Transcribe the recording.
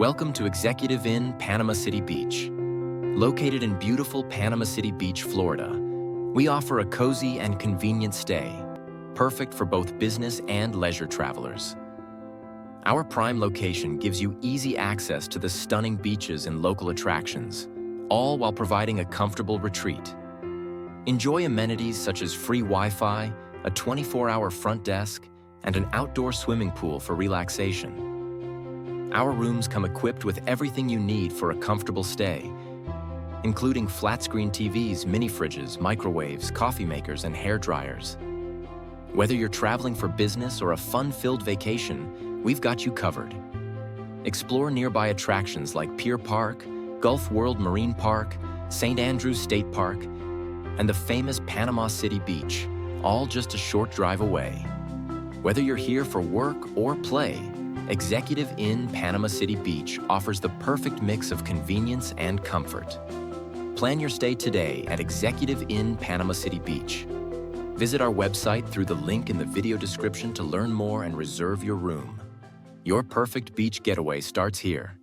Welcome to Executive Inn, Panama City Beach. Located in beautiful Panama City Beach, Florida, we offer a cozy and convenient stay, perfect for both business and leisure travelers. Our prime location gives you easy access to the stunning beaches and local attractions, all while providing a comfortable retreat. Enjoy amenities such as free Wi-Fi, a 24-hour front desk, and an outdoor swimming pool for relaxation. Our rooms come equipped with everything you need for a comfortable stay, including flat-screen TVs, mini-fridges, microwaves, coffee makers, and hair dryers. Whether you're traveling for business or a fun-filled vacation, we've got you covered. Explore nearby attractions like Pier Park, Gulf World Marine Park, St. Andrews State Park, and the famous Panama City Beach, all just a short drive away. Whether you're here for work or play, Executive Inn Panama City Beach offers the perfect mix of convenience and comfort. Plan your stay today at Executive Inn Panama City Beach. Visit our website through the link in the video description to learn more and reserve your room. Your perfect beach getaway starts here.